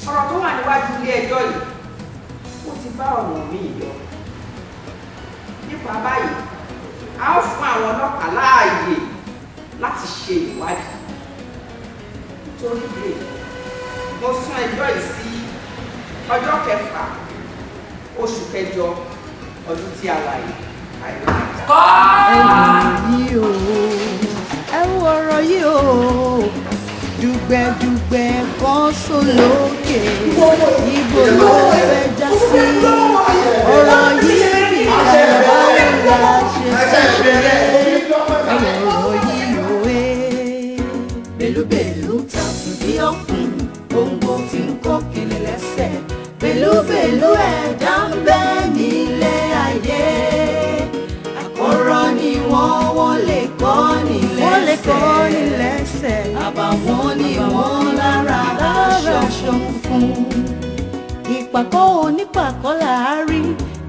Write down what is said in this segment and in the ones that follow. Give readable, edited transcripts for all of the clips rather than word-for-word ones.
ọ̀rọ̀ tó wà níwájú ilé ẹjọ́ yìí ó ti bá ọ̀nà mi yọ. Nípa báyìí a ó fún àwọn ọlọ́pàá láàyè láti ṣe ìwádìí. Nítorí pé mo sún ẹjọ́ yìí sí ọjọ́ 6 oṣù kẹjọ ọdún tí a wà yìí. Yìí o, ẹ wo ọ̀rọ̀ yìí o, dùgbẹ̀dùgbẹ̀ kan sólókè, ibo ló fẹ́ já sí, ọ̀rọ̀ yìí bí bàbá ńlá ṣe ṣẹ̀ṣẹ̀, ẹ wo ọ̀rọ̀ yìí o ẹ́. Bèlúbèlú tàbí bí ọ̀fun, gbòǹgbò tí ń kó kele lẹ́sẹ̀, bèlúbèlú ẹ̀dá ń bẹ nílé ayé. Ọ̀rọ̀ ni wọ́n lè kọ́ ní lẹ́sẹ̀, àbàwọ́n ni wọ́n lára aṣọ funfun. Ìpàkọ́ onípàkọ́ là á rí,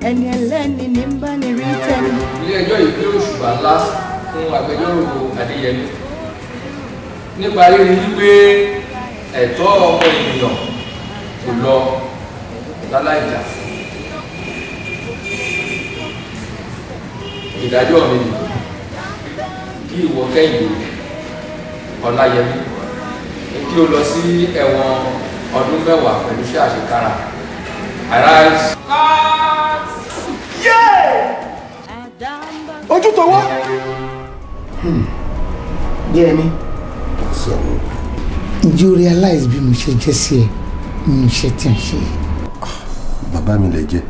ẹni ẹlẹ́ni ní ń bá ní rí tẹ́ni. Ilé ẹjọ́ yìí gbé òṣùbà ńlá fún agbẹjọ́rò Adéyẹmí nípa rírí wípé ẹ̀tọ́ ọmọ ènìyàn kò lọ láláìjà. Ìdájọ́ mi ni kí ìwọ Kẹ́hìndé Ọláyẹmí kí o lọ sí ẹ̀wọ̀n ọdún 10 pẹ̀lú iṣẹ́ àṣekára. Arise. Ojú tó wá. Díẹ̀ ni. Ǹjẹ́ o realize bí mo ṣe jẹ́ sí ẹ nínú iṣẹ́ tí a ń ṣe? Bàbá mi lè jẹ́.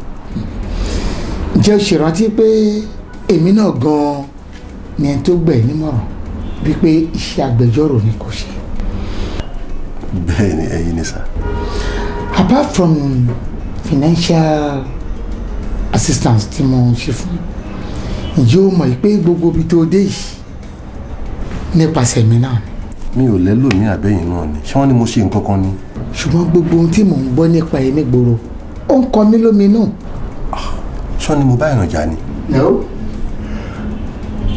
Ǹjẹ́ o ṣèrántí pé èmi náà gan-an ni ẹni tó gbẹ̀ nímọ̀ràn wípé iṣẹ́ agbẹjọ́rò ni kò ṣe? Bẹ́ẹ̀ ni ẹ̀yin ni sà. Apart from financial assistance tí mo ṣe fún, ǹjẹ́ o mọ̀ pé gbogbo ibi tó dé yìí nípasẹ̀ mi náà ni? Mi ò lẹ́lò ní àbẹ́yìn náà ni. Ṣé wọ́n ní mo ṣe nǹkan kan ni? Ṣùgbọ́n gbogbo ohun tí mò ń gbọ́ nípa ẹ nígboro ó ń kọ mí lóminú. Ṣé wọ́n ní mo bá ìrìn jà ni? No.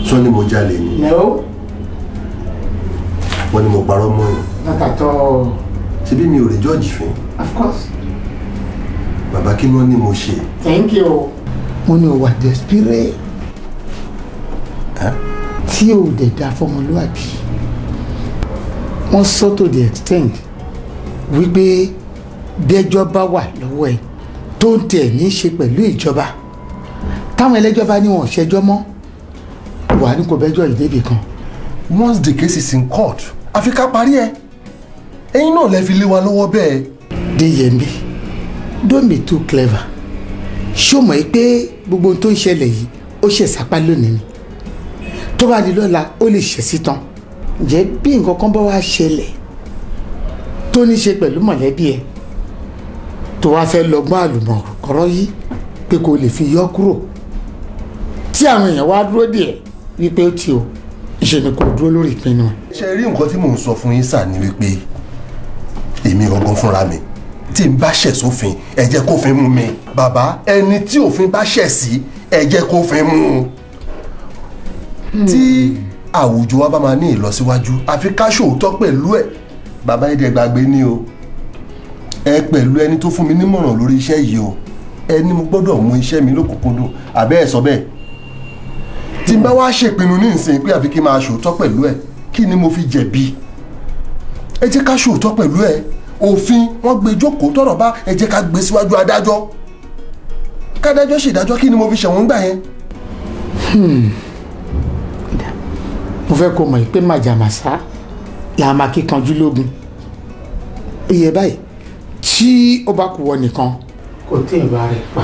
Ṣé wọ́n ní mo jalè ni? No. Wọ́n ní mo parọ́ mọ́ yín? Not at all. Ṣé bí mi ò rí jọ́ọ̀jì fín? Of course. Bàbá kí wọ́n ní mo ṣe? Thank you. Mo ní o wà desperate. Tí o dẹ̀ da fọmọlúwàbí. Wọ́n sọ to the extent wípé bí ẹjọ́ bá wà lọ́wọ́ ẹ tó ń tẹ̀ ní í ṣe pẹ̀lú ìjọba, táwọn ẹlẹ́jọ́ bá ní wọn ṣẹjọ́ mọ́, wà ní kò bẹ́jọ́ ìdébì kan. Once the case is in court, àfi ká parí ẹ̀. Ẹ̀yin náà lẹ fi lé wa lọ́wọ́ bẹ́ẹ̀. Déyẹmí, don't be too clever. Ṣé o mọ̀ pé gbogbo ohun tó ń ṣẹlẹ̀ yìí ó ṣe sápá lónìí ni? Tó bá di lọ́la ó lè ṣẹ̀ sí tán. Ǹjẹ́ bí nǹkan kan bá wá ṣẹlẹ̀ tó ní ṣe pẹ̀lú mọ̀lẹ́bí ẹ tó wá fẹ́ lọ́gbọ́n àlùmọ̀kọ́rọ́ yìí pé kò lè fi yọ kúrò, tí àwọn èèyàn wá dúró díẹ̀ wípé ó ti o, ìṣe ni kò dúró lórí ìpinnu ẹ̀. Ṣé rí nǹkan tí mò ń sọ fún yín sà ni wípé èmi gangan fúnra mi tí n bá ṣẹ̀ sófin ẹ jẹ́ kófin mú mi. Bàbá, ẹni tí òfin bá ṣẹ̀ sí ẹ jẹ́ kófin mú. Tí àwùjọ wa bá máa ní ìlọsíwájú àfi ká ṣòótọ́ pẹ̀lú ẹ̀. Bàbá ẹ̀dẹ̀ gbàgbé ni o, ẹ pẹ̀lú ẹni tó fún mi nímọ̀ràn lórí iṣẹ́ yìí o, ẹni mo gbọ́dọ̀ mú iṣẹ́ mi lókùnkúndùn àbẹ́ ẹ̀ sọ bẹ́ẹ̀. Tí n bá wá ṣèpinnu ní ìsìn pé àfi kí n máa ṣòótọ́ pẹ̀lú ẹ̀, kí ni mo fi jẹ̀bi? Ẹ jẹ́ ká ṣòótọ́ pẹ̀lú ẹ̀. Òfin wọ́n gbé jókòó tọ̀rọ̀ bá, ẹ jẹ́ ká gbé síwájú adájọ́. Kádájọ́ ṣèdájọ́, kí ni mo fi ṣẹ̀wọ̀n gbà yẹn? Mo fẹ́ kó mọ̀ pé màjàmásá là máa kíkanjú lógun. Iye báyìí tí ó bá kú wọ nìkan kò tí ì bá rẹ̀ pa.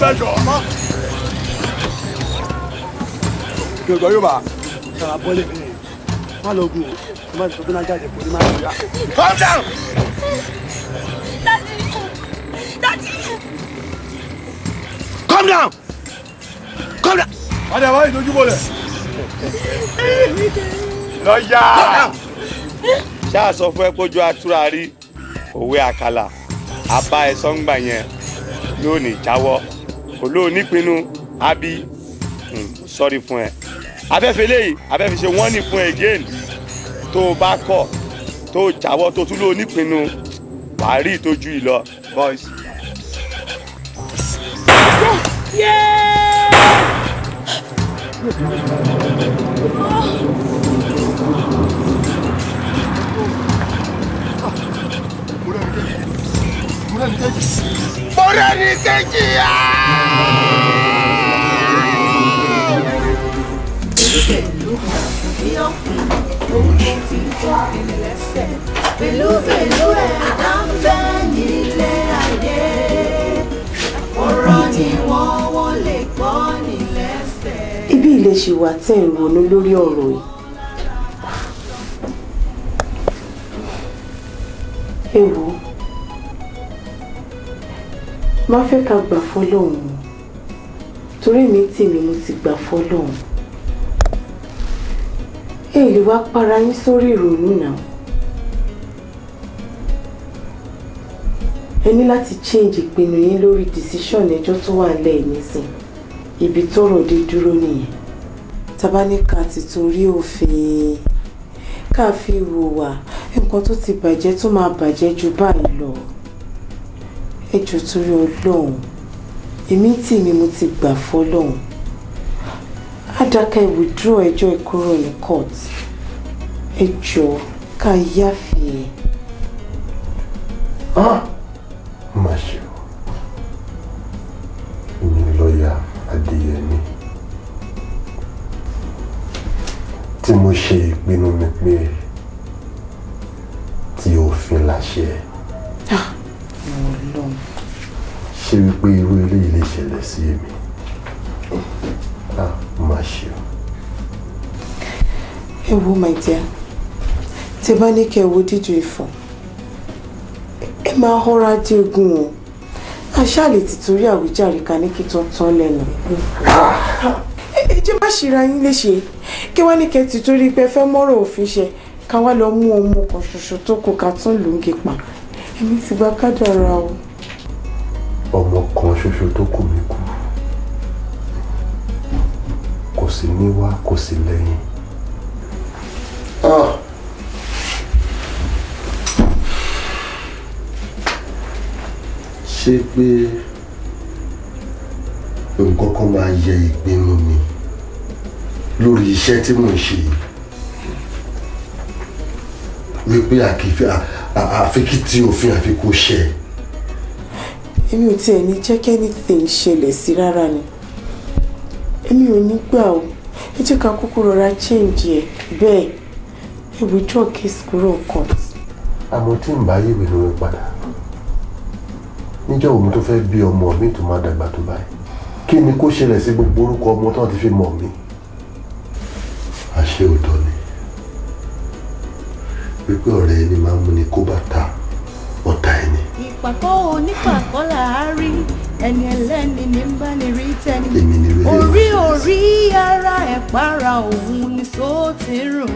fẹ́ jọ. gbẹ̀gbẹ̀ yóò bá ṣàrà bọ́lẹ̀ bẹ́ẹ̀ má lọ gùn ó má ti sọ pé náà jáde kò ní má lọ yá. Calm down. Calm down. Calm down. padà wá ìdójúbọlẹ̀. lọ́yà. ṣáà sọ fún ẹ pójú àtúrà rí òwe àkàlà àbá ẹ sọ́ngbà yẹn yóò ní jáwọ́ kò lóò nípinnu àbí sọ́rí fún ẹ afẹ́fẹ́ léyìí afẹ́fẹ́ ṣe wọ́n ní fún ẹ again tó o bá kọ̀ tó o jáwọ́ tó tún lóò nípinnu wàá rí ìtọ́jú ìlọ boys. Bọ́rẹ́ ní kejì á. Bèlúbèlú ẹ̀dá ń bẹ nílé ayé, ọ̀rọ̀ ni wọ́n lè gbọ́ nílẹ̀fẹ̀. Ibi ilé ṣì wà tẹ́ ń ronú lórí ọ̀rọ̀ yìí. Èwo má fẹ́ ká gbà fọ́lọ́hun torí mi tèmi mo ti gbà fọ́lọ́hun. Ẹ lè wá para yín sórí ìrònú náà. Ẹ ní láti change ìpinnu yín lórí decision ẹjọ́ tó wà lẹ́yìn nísìn. Ibi tọ́rọ̀ dé dúró nìyẹn. Tàbá ní ká ti torí òfin ká fi hùwà nǹkan tó ti bàjẹ́ tó máa bàjẹ́ ju báyìí lọ. Ẹ jọ̀ọ́ torí Ọlọ́run èmi tèmi mo ti gbà fọ́lọ́run. Àdàkà withdraw ẹjọ́ ìkúrò ní court. Ẹ jọ̀ọ́ ká yáfẹ́. Má ṣe o. Èmi lọ́ọ̀yà Adéyẹmí tí mo ṣe ìpinnu mi pé tí òfin láṣẹ Ọlọ́run. ṣé wípé irú eléyìí lè ṣẹlẹ̀ sí èmi. Má ṣe o. Ẹ wo my dear, tí bá ní kẹ́ wo dídú ìfọ̀ ẹ máa họ́ra dé ogun o. Àṣà lè ti torí àwíjàre ká ní kí tó tán lẹ́nu. Ẹ jẹ́ má ṣe ra yín léṣe kí wá ní kẹ́ ti torí pé fẹ́ mọ́rọ̀ òfin ṣe ká wá lọ mú ọmọ kan ṣoṣo tó kù ká tún lù ú gé pa. Èmi ti gba kádàrá o. Ọmọ kan ṣoṣo tó kù mí kú kò sí níwá kò sí lẹ́yìn. Ṣé pé nǹkan kan máa yẹ ìpinnu mi lórí iṣẹ́ tí mò ń ṣe wípé àfikí tí òfin àfikún ṣe. Èmi ò tiẹ̀ ní jẹ́ kí anything ṣẹlẹ̀ sí rárá ni. Èmi ò ní gbà o. Ẹ jẹ́ ká kúkú rọra change ẹ̀ bẹ́ẹ̀. Ẹ withdraw case kúrò court. Àmọ́ tí ń bá yéwé lórí padà níjọ́ òun tó fẹ́ bí ọmọ mi tó máa dàgbà tó báyìí kí ni kó ṣẹlẹ̀ sí gbogbo orúkọ ọmọ tó ti fi mọ̀ mí. Àṣé òótọ́ ni wípé ọ̀rẹ́ ẹni máa ń mú ni kó bàtà ọ̀tá ẹni. Ìpàkọ́ onípàkọ́ là á rí ẹni ẹlẹ́ni ní bá ní rí tẹ́ni. Èmi ni rere orí ara ẹ̀ para òun ni sóò ti rùn.